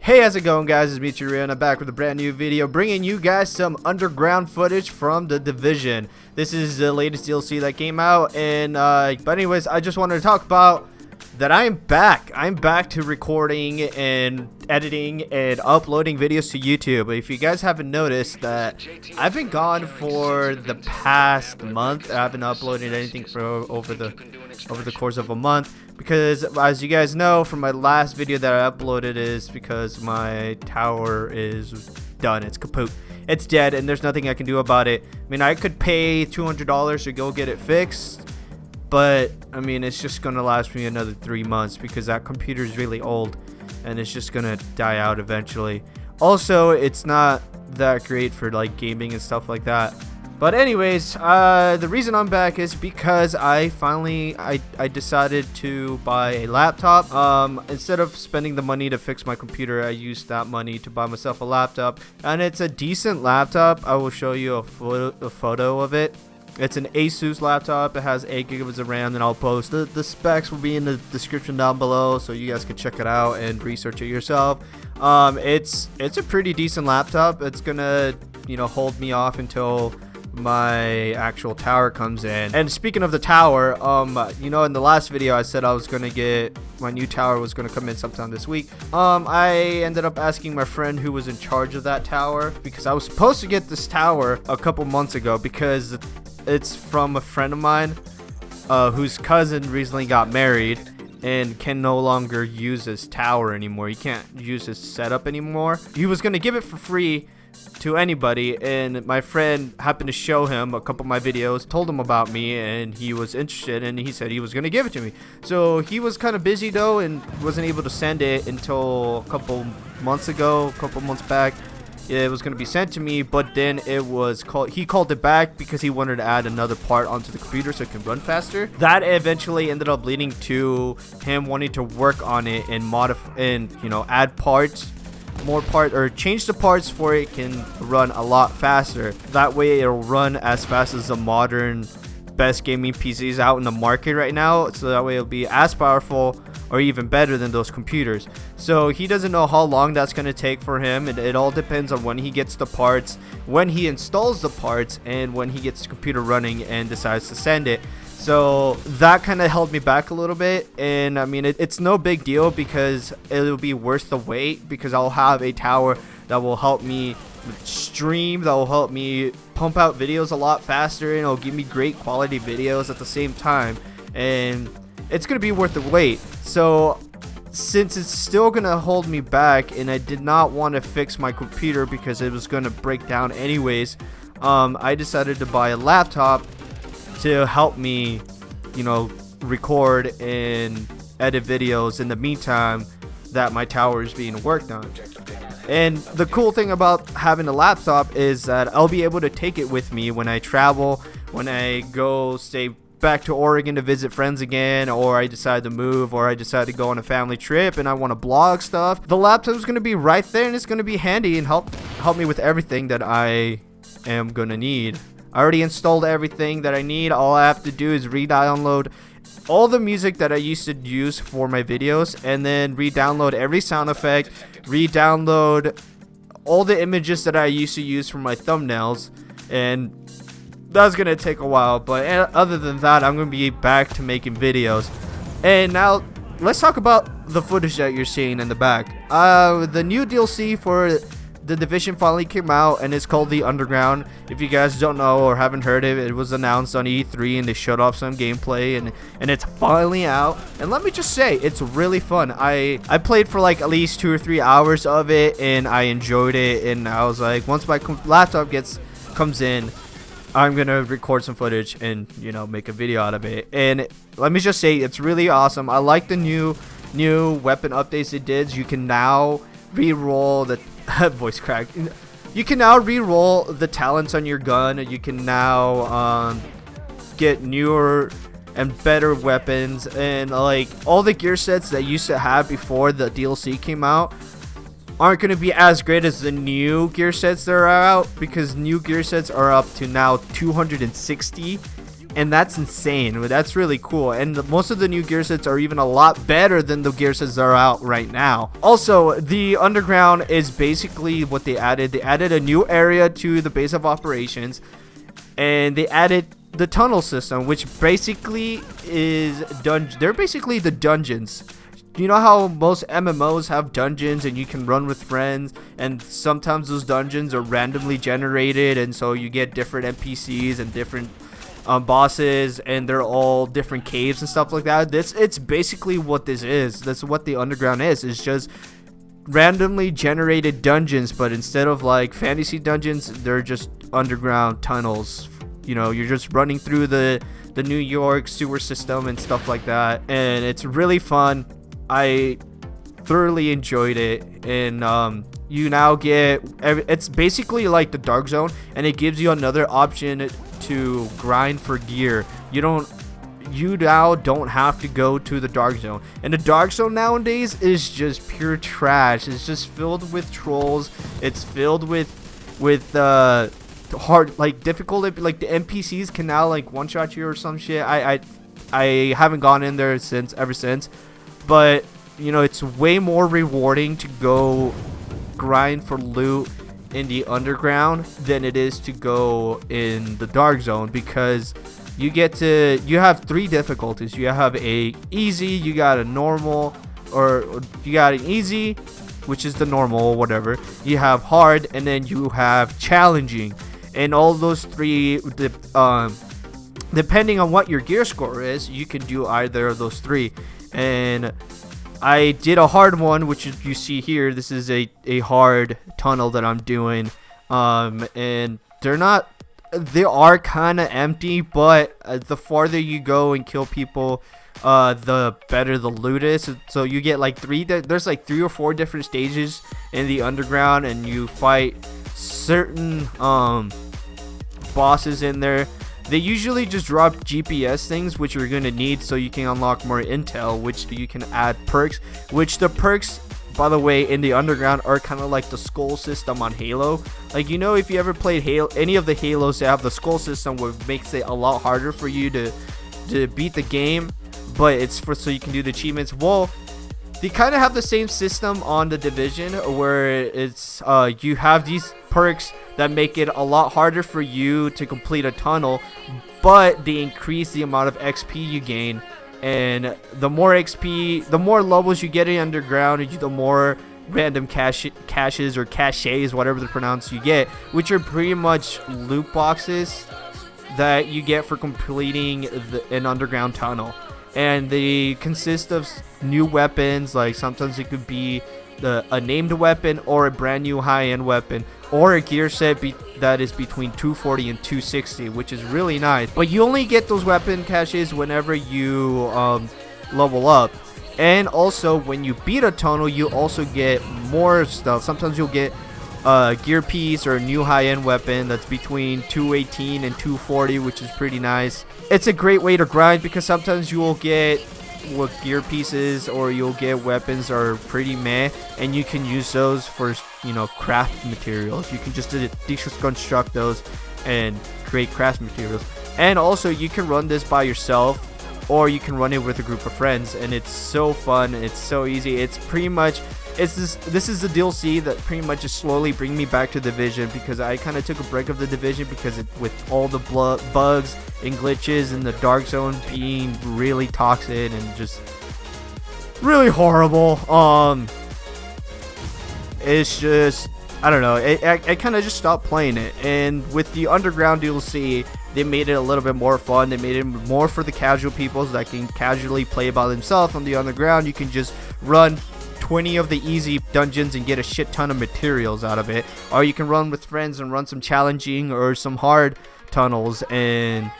Hey, how's it going, guys? It's me, and I'm back with a brand new video, bringing you guys some underground footage from The Division. This is the latest DLC that came out, and but anyways, I just wanted to talk about that I'm back. I'm back to recording and editing and uploading videos to YouTube. If you guys haven't noticed, that I've been gone for the past month. I haven't uploaded anything for over the course of a month, because as you guys know from my last video that I uploaded, is because my tower is done. It's kaput. It's dead, and there's nothing I can do about it. I mean, I could pay $200 to go get it fixed, but I mean, it's just gonna last me another 3 months because that computer is really old and it's just gonna die out eventually. Also, it's not that great for like gaming and stuff like that. But anyways, the reason I'm back is because I finally decided to buy a laptop. Instead of spending the money to fix my computer, I used that money to buy myself a laptop, and it's a decent laptop. I will show you a photo of it. It's an ASUS laptop. It has 8 gigabytes of RAM, and I'll post the specs will be in the description down below, so you guys can check it out and research it yourself. It's a pretty decent laptop. It's gonna hold me off until my actual tower comes in. And speaking of the tower, in the last video I said I was gonna get my new tower was gonna come in sometime this week. I ended up asking my friend who was in charge of that tower, because I was supposed to get this tower a couple months ago, because it's from a friend of mine whose cousin recently got married and can no longer use his tower anymore. He can't use his setup anymore. He was gonna give it for free to anybody, and my friend happened to show him a couple of my videos, told him about me, and he was interested, and he said he was gonna give it to me. So he was kind of busy though and wasn't able to send it until a couple months back. It was going to be sent to me, but then he called it back because he wanted to add another part onto the computer so it can run faster. That eventually ended up leading to him wanting to work on it and modify and add parts, or change the parts for it can run a lot faster. That way it'll run as fast as the modern best gaming PCs out in the market right now, so that way it'll be as powerful or even better than those computers. So he doesn't know how long that's going to take for him, and it all depends on when he gets the parts, when he installs the parts, and when he gets the computer running and decides to send it. So that kind of held me back a little bit, and I mean, it's no big deal because it'll be worth the wait, because I'll have a tower that will help me stream, that will help me pump out videos a lot faster, and it'll give me great quality videos at the same time, and it's gonna be worth the wait. So since it's still gonna hold me back, and I did not want to fix my computer because it was gonna break down anyways, I decided to buy a laptop to help me record and edit videos in the meantime that my tower is being worked on. And the cool thing about having a laptop is that I'll be able to take it with me when I travel, when I go stay back to Oregon to visit friends again, or I decide to move, or I decide to go on a family trip and I want to blog stuff. The laptop is going to be right there, and it's going to be handy and help me with everything that I am going to need. I already installed everything that I need. All I have to do is re-download all the music that I used to use for my videos, and then re-download every sound effect, re-download all the images that I used to use for my thumbnails, and that's gonna take a while. But other than that, I'm gonna be back to making videos. And now let's talk about the footage that you're seeing in the back. The new DLC for The Division finally came out, and it's called The Underground. If you guys don't know or haven't heard of it, it was announced on E3, and they showed off some gameplay, and it's finally out. And let me just say, it's really fun. I played for like at least 2 or 3 hours of it, and I enjoyed it. And I was like, once my laptop comes in, I'm gonna record some footage and make a video out of it. And let me just say, it's really awesome. I like the new weapon updates it did. You can now re-roll the voice crack. You can now re-roll the talents on your gun. You can now get newer and better weapons, and like all the gear sets that you used to have before the DLC came out aren't going to be as great as the new gear sets that are out, because new gear sets are up to now 260, And that's insane. That's really cool. And most of the new gear sets are even a lot better than the gear sets that are out right now. Also, the underground is basically what they added. They added a new area to the base of operations, and they added the tunnel system, which basically is they're basically the dungeons. You know how most MMOs have dungeons and you can run with friends, and sometimes those dungeons are randomly generated, and so you get different NPCs and different bosses, and they're all different caves and stuff like that. It's basically what this is. That's what the underground is. It's just randomly generated dungeons, but instead of like fantasy dungeons, they're just underground tunnels. You know, you're just running through the New York sewer system and stuff like that, and it's really fun. I thoroughly enjoyed it, and you now get it's basically like the Dark Zone, and it gives you another option to grind for gear. You now don't have to go to the Dark Zone, and the Dark Zone nowadays is just pure trash. It's just filled with trolls. It's filled with hard, like, difficult, like the NPCs can now like one shot you or some shit. I haven't gone in there ever since. But, you know, it's way more rewarding to go grind for loot in the underground than it is to go in the Dark Zone, because you have 3 difficulties. You have a easy, you got a normal, or you got an easy, which is the normal or whatever. You have hard, and then you have challenging. And all those 3, depending on what your gear score is, you can do either of those 3. And I did a hard one, which you see here. This is a hard tunnel that I'm doing, and they are kind of empty, but the farther you go and kill people, the better the loot is. So you get like there's like 3 or 4 different stages in the underground, and you fight certain bosses in there. They usually just drop GPS things, which you're going to need so you can unlock more intel, which you can add perks, which the perks, by the way, in the underground are kind of like the skull system on Halo. Like, you know, if you ever played Halo, any of the Halos that have the skull system, which makes it a lot harder for you to beat the game, but it's so you can do the achievements. Well, they kind of have the same system on the Division, where it's you have these perks that make it a lot harder for you to complete a tunnel, but they increase the amount of XP you gain. And the more XP, the more levels you get in underground, the more random caches or caches, whatever they're pronounced, you get, which are pretty much loot boxes that you get for completing an underground tunnel. And they consist of new weapons. Like, sometimes it could be a named weapon, or a brand new high-end weapon, or a gear set that is between 240 and 260, which is really nice. But you only get those weapon caches whenever you level up. And also, when you beat a tunnel, you also get more stuff. Sometimes you'll get a gear piece or a new high-end weapon that's between 218 and 240, which is pretty nice. It's a great way to grind, because sometimes you will get gear pieces, or you'll get weapons that are pretty meh, and you can use those for, you know, craft materials. You can just deconstruct those and create craft materials. And also, you can run this by yourself, or you can run it with a group of friends, and it's so fun. It's so easy. It's pretty much, this is the DLC that pretty much is slowly bringing me back to Division, because I kind of took a break of the Division because with all the bugs and glitches and the Dark Zone being really toxic and just really horrible. It's just, I don't know, I kind of just stopped playing it. And with the Underground DLC, they made it a little bit more fun. They made it more for the casual people that can casually play by themselves. On the Underground, you can just run 20 of the easy dungeons and get a shit ton of materials out of it, or you can run with friends and run some challenging or some hard tunnels and,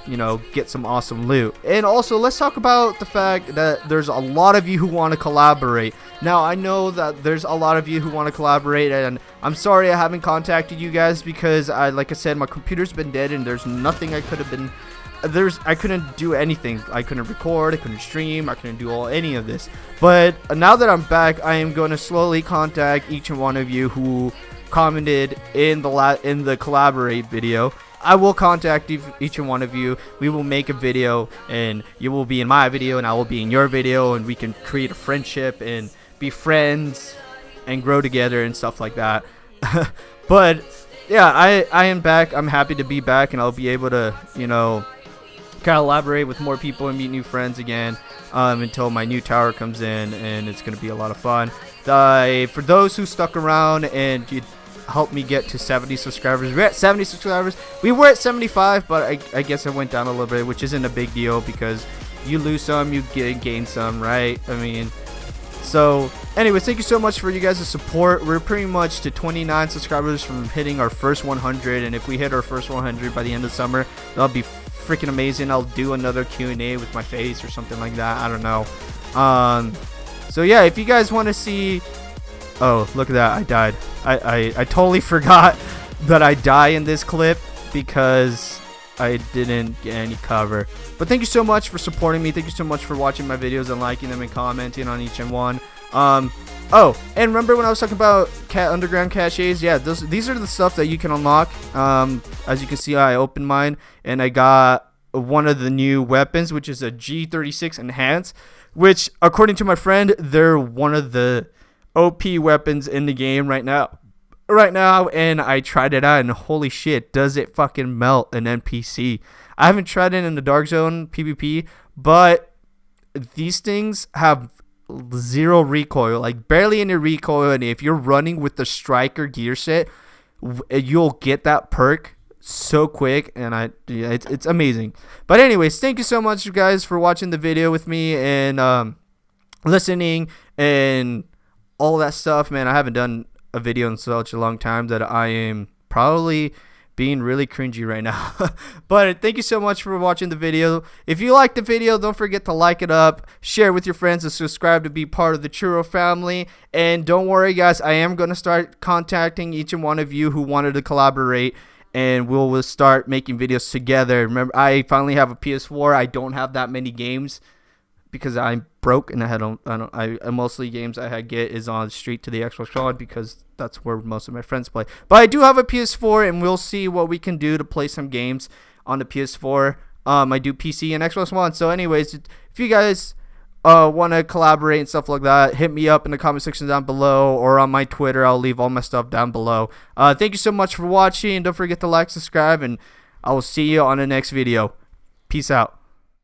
you know, get some awesome loot. And also, let's talk about the fact that there's a lot of you who want to collaborate. Now, I know that there's a lot of you who want to collaborate, and I'm sorry I haven't contacted you guys, because like I said, my computer's been dead, and there's nothing I could have been. I couldn't do anything. I couldn't record, I couldn't stream, I couldn't do any of this. But now that I'm back, I am going to slowly contact each and one of you who commented in the collaborate video. I will contact each and one of you. We will make a video, and you will be in my video, and I will be in your video, and we can create a friendship and be friends and grow together and stuff like that. But yeah, I am back. I'm happy to be back, and I'll be able to, you know, collaborate with more people and meet new friends again until my new tower comes in, and it's gonna be a lot of fun. For those who stuck around and you helped me get to 70 subscribers, we're at 70 subscribers. We were at 75, but I guess it went down a little bit, which isn't a big deal because you lose some, you gain some, right? I mean, so anyways, thank you so much for you guys' support. We're pretty much to 29 subscribers from hitting our first 100, and if we hit our first 100 by the end of summer, that'll be freaking amazing. I'll do another Q&A with my face or something like that. I don't know. So yeah, if you guys want to see... Oh, look at that. I died. I totally forgot that I die in this clip because I didn't get any cover. But thank you so much for supporting me. Thank you so much for watching my videos and liking them and commenting on each and one. Oh, and remember when I was talking about underground caches? Yeah, these are the stuff that you can unlock. As you can see, I opened mine and I got one of the new weapons, which is a G36 Enhanced, which according to my friend, they're one of the OP weapons in the game right now. And I tried it out, and holy shit, does it fucking melt an NPC. I haven't tried it in the Dark Zone PvP, but these things have zero recoil, like barely any recoil, and if you're running with the striker gear set, you'll get that perk so quick, and it's amazing. But anyways, thank you so much, you guys, for watching the video with me and listening and all that stuff, man. I haven't done a video in such a long time that I am probably being really cringy right now. But thank you so much for watching the video. If you liked the video, don't forget to like it up, share with your friends, and subscribe to be part of the Churro family. And don't worry, guys, I am going to start contacting each and one of you who wanted to collaborate, and we'll start making videos together. Remember, I finally have a PS4. I don't have that many games because I'm broke, and I mostly games I get is on Street to the Xbox Quad because that's where most of my friends play. But I do have a PS4, and we'll see what we can do to play some games on the PS4. I do PC and Xbox One. So anyways, if you guys want to collaborate and stuff like that, hit me up in the comment section down below or on my Twitter. I'll leave all my stuff down below. Thank you so much for watching. Don't forget to like, subscribe, and I will see you on the next video. Peace out.